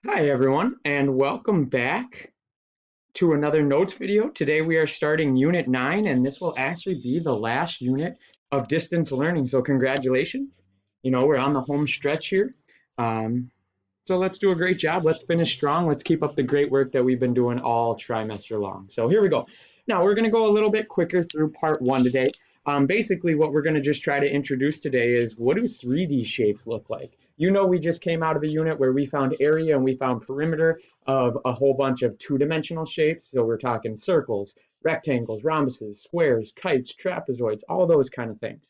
Hi everyone, and welcome back to another notes video. Today we are starting Unit 9, and this will actually be the last unit of distance learning. So congratulations. We're on the home stretch here. Um, so let's do a great job. Let's finish strong. Let's keep up the great work that we've been doing all trimester long. So here we go. Now we're going to go a little bit quicker through part 1 today. Basically, what we're going to just try to introduce today is what do 3D shapes look like? We just came out of a unit where we found area and we found perimeter of a whole bunch of two-dimensional shapes. So we're talking circles, rectangles, rhombuses, squares, kites, trapezoids, all those kind of things.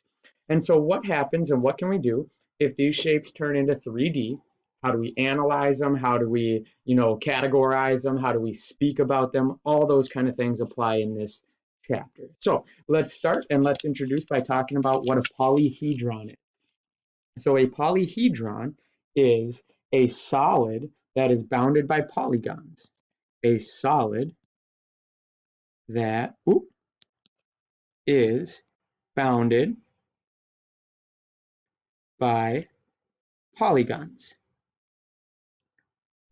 And so what happens and what can we do if these shapes turn into 3D? How do we analyze them? How do we, categorize them? How do we speak about them? All those kind of things apply in this chapter. So let's start and let's introduce by talking about what a polyhedron is. So a polyhedron is a solid that is bounded by polygons. A solid that is bounded by polygons.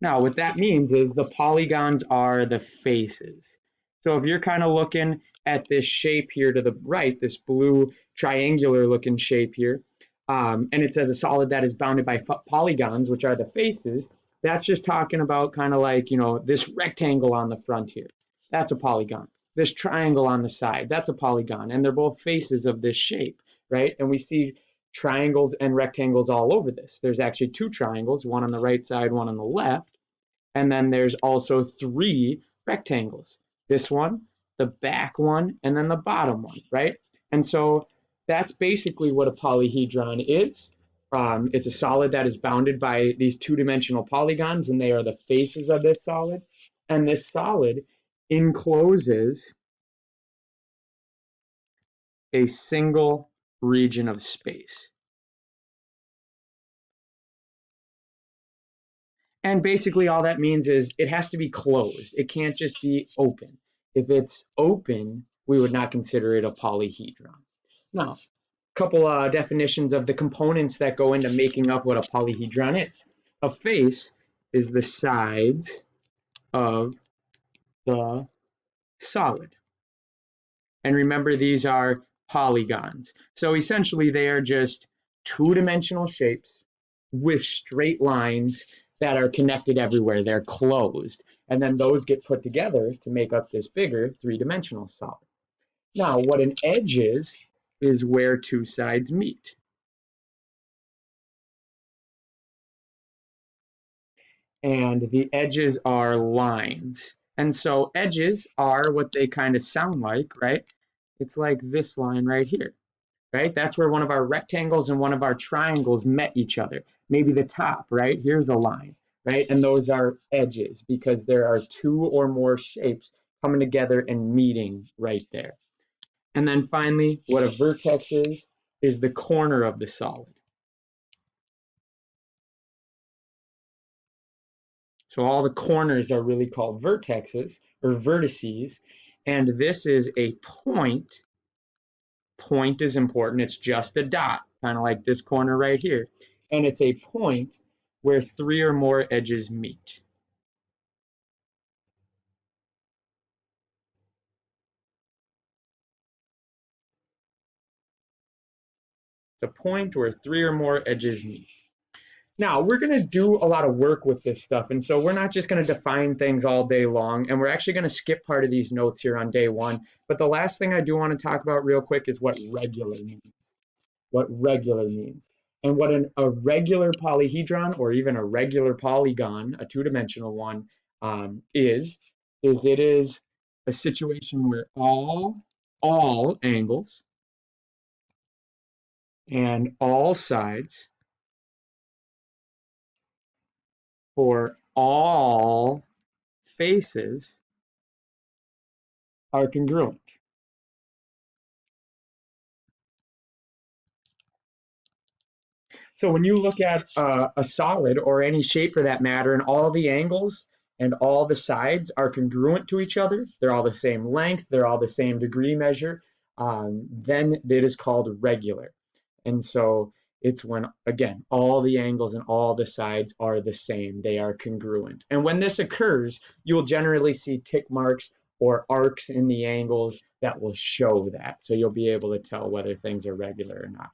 Now, what that means is the polygons are the faces. So if you're kind of looking at this shape here to the right, this blue triangular looking shape here, and it says a solid that is bounded by polygons, which are the faces, that's just talking about kind of like, this rectangle on the front here. That's a polygon. This triangle on the side, that's a polygon. And they're both faces of this shape, right? And we see triangles and rectangles all over this. There's actually two triangles, one on the right side, one on the left. And then there's also three rectangles. This one, the back one, and then the bottom one, right? And so that's basically what a polyhedron is. It's a solid that is bounded by these two-dimensional polygons, and they are the faces of this solid. And this solid encloses a single region of space. And basically all that means is it has to be closed. It can't just be open. If it's open, we would not consider it a polyhedron. Now, a couple definitions of the components that go into making up what a polyhedron is. A face is the sides of the solid. And remember, these are polygons. So essentially, they are just two-dimensional shapes with straight lines that are connected everywhere. They're closed. And then those get put together to make up this bigger three-dimensional solid. Now, what an edge is where two sides meet. And the edges are lines. And so edges are what they kind of sound like, right? It's like this line right here, right? That's where one of our rectangles and one of our triangles met each other. Maybe the top, right? Here's a line, right? And those are edges because there are two or more shapes coming together and meeting right there. And then finally, what a vertex is the corner of the solid. So all the corners are really called vertexes or vertices. And this is a point. Point is important. It's just a dot, kind of like this corner right here. And it's a point where three or more edges meet. It's a point where three or more edges meet. Now, we're going to do a lot of work with this stuff, and so we're not just going to define things all day long, and we're actually going to skip part of these notes here on day one. But the last thing I do want to talk about real quick is what regular means. What regular means. And what a regular polyhedron or even a regular polygon, a two-dimensional one, is it is a situation where all angles and all sides for all faces are congruent. So when you look at a solid or any shape for that matter, and all the angles and all the sides are congruent to each other, they're all the same length, they're all the same degree measure, then it is called regular. And so It's when, again, all the angles and all the sides are the same. They are congruent. And when this occurs, you'll generally see tick marks or arcs in the angles that will show that. So you'll be able to tell whether things are regular or not.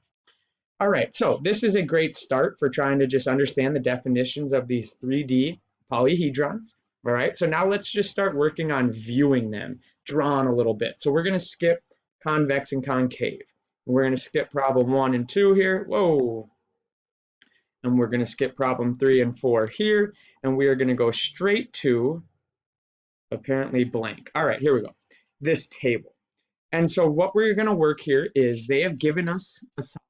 All right, so this is a great start for trying to just understand the definitions of these 3D polyhedrons. All right, so now let's just start working on viewing them, drawing a little bit. So we're going to skip convex and concave. We're going to skip problem 1 and 2 here. Whoa. And we're going to skip problem 3 and 4 here. And we are going to go straight to apparently blank. All right, here we go. This table. And so what we're going to work here is they have given us a solid.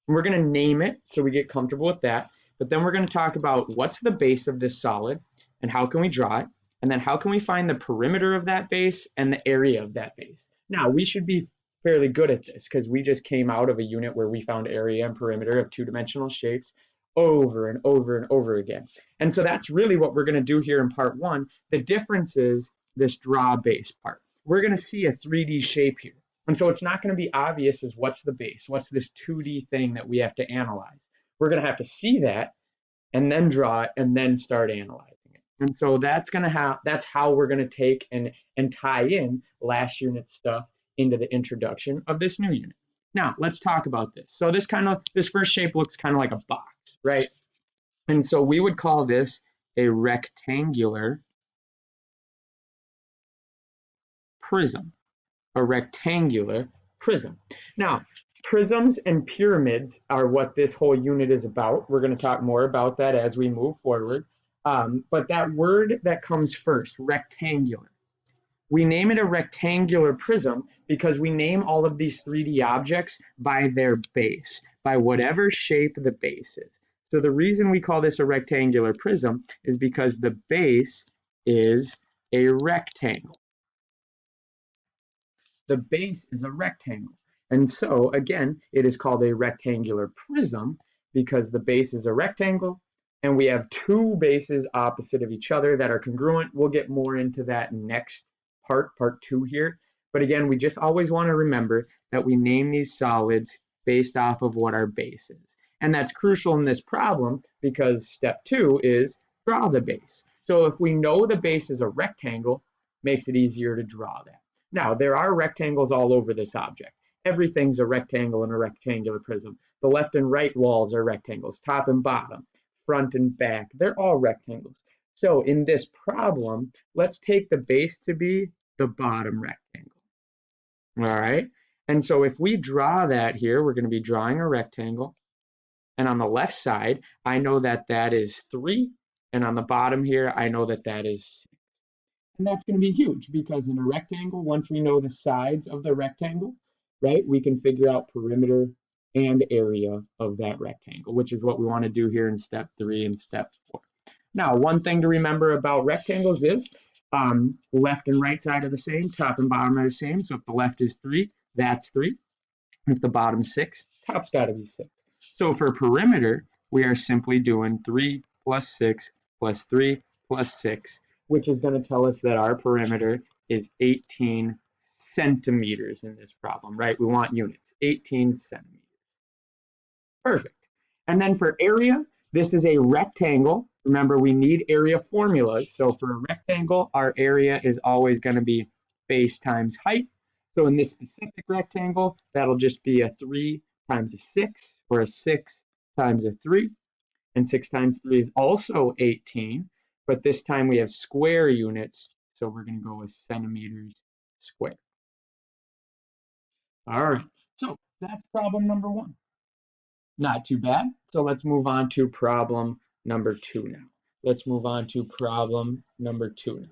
We're going to name it so we get comfortable with that. But then we're going to talk about what's the base of this solid and how can we draw it. And then how can we find the perimeter of that base and the area of that base. Now, we should be fairly good at this because we just came out of a unit where we found area and perimeter of two-dimensional shapes over and over and over again. And so that's really what we're going to do here in part 1. The difference is this draw base part. We're going to see a 3D shape here. And so it's not going to be obvious as what's the base, what's this 2D thing that we have to analyze. We're going to have to see that and then draw it and then start analyzing it. And so that's how we're going to take and tie in last unit stuff into the introduction of this new unit. Now, let's talk about this. So this first shape looks kind of like a box, right? And so we would call this a rectangular prism. A rectangular prism. Now, prisms and pyramids are what this whole unit is about. We're going to talk more about that as we move forward. But that word that comes first, rectangular. We name it a rectangular prism because we name all of these 3D objects by their base, by whatever shape the base is. So the reason we call this a rectangular prism is because the base is a rectangle. The base is a rectangle. And so, again, it is called a rectangular prism because the base is a rectangle and we have two bases opposite of each other that are congruent. We'll get more into that next part 2 here. But again, we just always want to remember that we name these solids based off of what our base is. And that's crucial in this problem because step 2 is draw the base. So if we know the base is a rectangle, makes it easier to draw that. Now, there are rectangles all over this object. Everything's a rectangle in a rectangular prism. The left and right walls are rectangles, top and bottom, front and back. They're all rectangles. So in this problem, let's take the base to be the bottom rectangle. All right? And so if we draw that here, we're going to be drawing a rectangle. And on the left side, I know that that is 3. And on the bottom here, I know that that is 6. And that's going to be huge because in a rectangle, once we know the sides of the rectangle, right, we can figure out perimeter and area of that rectangle, which is what we want to do here in step 3 and step 4. Now, one thing to remember about rectangles is left and right side are the same, top and bottom are the same. So if the left is 3, that's 3. If the bottom's 6, top's got to be 6. So for perimeter, we are simply doing 3 plus 6 plus 3 plus 6, which is going to tell us that our perimeter is 18 centimeters in this problem, right? We want units, 18 centimeters. Perfect. And then for area, this is a rectangle. Remember, we need area formulas. So for a rectangle, our area is always going to be base times height. So in this specific rectangle, that'll just be a 3 times a 6, or a 6 times a 3. And 6 times 3 is also 18. But this time we have square units, so we're going to go with centimeters squared. All right, so that's problem number 1. Not too bad. So let's move on to problem number 2 now. Let's move on to problem number 2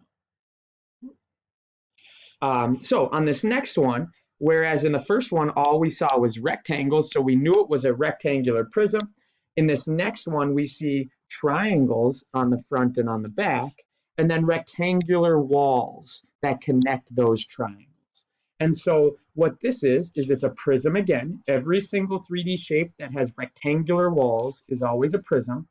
now. So on this next one, whereas in the first one, all we saw was rectangles, so we knew it was a rectangular prism. In this next one, we see triangles on the front and on the back, and then rectangular walls that connect those triangles. And so what this is it's a prism again. Every single 3D shape that has rectangular walls is always a prism,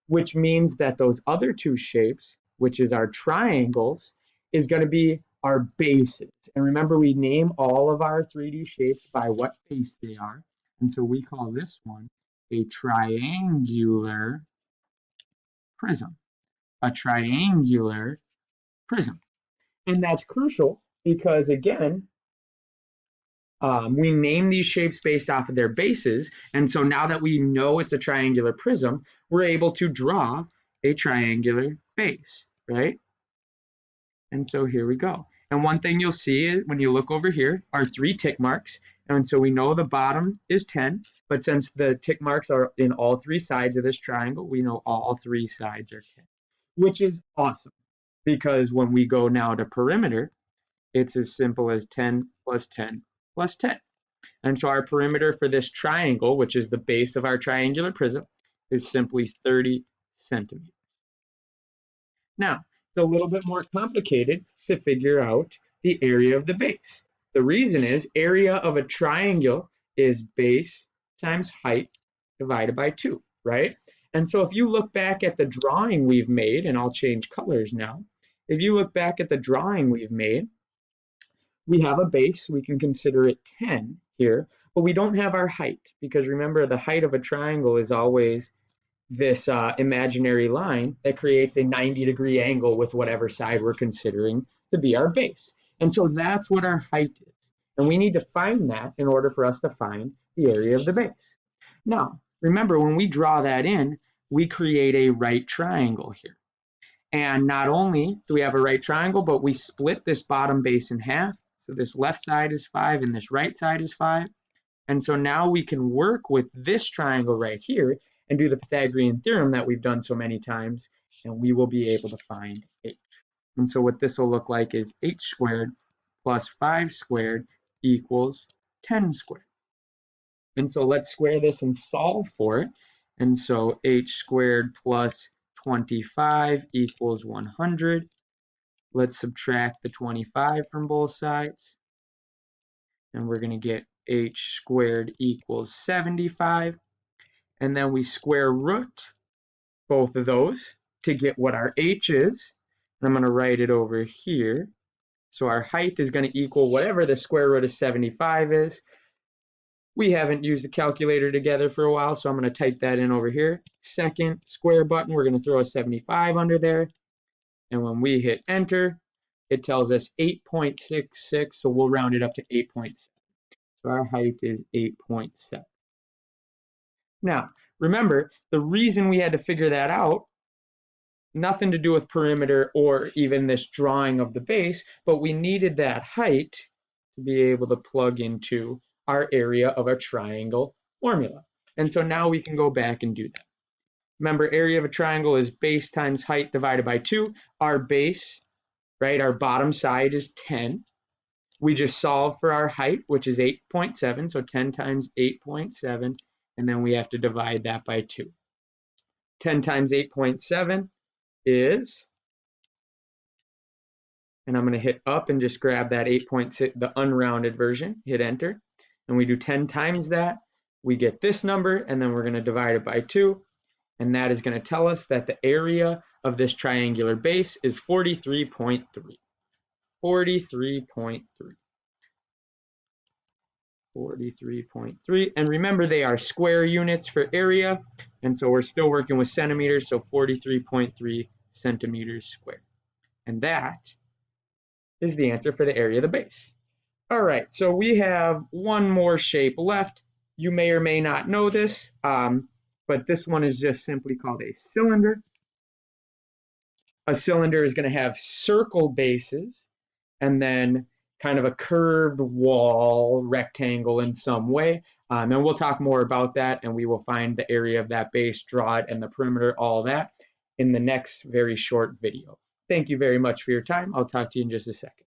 which means that those other 2 shapes, which is our triangles, is going to be our bases. And remember, we name all of our 3D shapes by what base they are. And so we call this one a triangular prism. A triangular prism. And that's crucial because, again, we name these shapes based off of their bases. And so now that we know it's a triangular prism, we're able to draw a triangular base, right? And so here we go. And one thing you'll see when you look over here are 3 tick marks. And so we know the bottom is 10, but since the tick marks are in all 3 sides of this triangle, we know all 3 sides are 10, which is awesome because when we go now to perimeter, it's as simple as 10 plus 10 plus 10. And so our perimeter for this triangle, which is the base of our triangular prism, is simply 30 centimeters. Now, it's a little bit more complicated to figure out the area of the base. The reason is area of a triangle is base times height divided by 2, right? And so if you look back at the drawing we've made, and I'll change colors now. If you look back at the drawing we've made, we have a base, we can consider it 10 here, but we don't have our height because remember the height of a triangle is always this imaginary line that creates a 90-degree angle with whatever side we're considering to be our base. And so that's what our height is. And we need to find that in order for us to find the area of the base. Now, remember when we draw that in, we create a right triangle here. And not only do we have a right triangle, but we split this bottom base in half. So this left side is 5 and this right side is 5. And so now we can work with this triangle right here and do the Pythagorean theorem that we've done so many times, and we will be able to find h. And so what this will look like is h squared plus 5 squared equals 10 squared. And so let's square this and solve for it. And so h squared plus 25 equals 100. Let's subtract the 25 from both sides. And we're going to get h squared equals 75. And then we square root both of those to get what our h is. And I'm going to write it over here. So our height is going to equal whatever the square root of 75 is. We haven't used the calculator together for a while, so I'm going to type that in over here. Second square button, we're going to throw a 75 under there. And when we hit enter, it tells us 8.66, so we'll round it up to 8.7. So our height is 8.7. Now, remember, the reason we had to figure that out, nothing to do with perimeter or even this drawing of the base, but we needed that height to be able to plug into our area of a triangle formula. And so now we can go back and do that. Remember, area of a triangle is base times height divided by 2. Our base, right, our bottom side is 10. We just solve for our height, which is 8.7, so 10 times 8.7, and then we have to divide that by 2. 10 times 8.7 is, and I'm going to hit up and just grab that 8.6, the unrounded version, hit enter, and we do 10 times that, we get this number, and then we're going to divide it by 2, and that is going to tell us that the area of this triangular base is 43.3. 43.3. 43.3, and remember they are square units for area, and so we're still working with centimeters, so 43.3 centimeters squared. And that is the answer for the area of the base. All right, so we have one more shape left. You may or may not know this, but this one is just simply called a cylinder. A cylinder is going to have circle bases and then kind of a curved wall, rectangle in some way. And we'll talk more about that, and we will find the area of that base, draw it, and the perimeter, all that in the next very short video. Thank you very much for your time. I'll talk to you in just a second.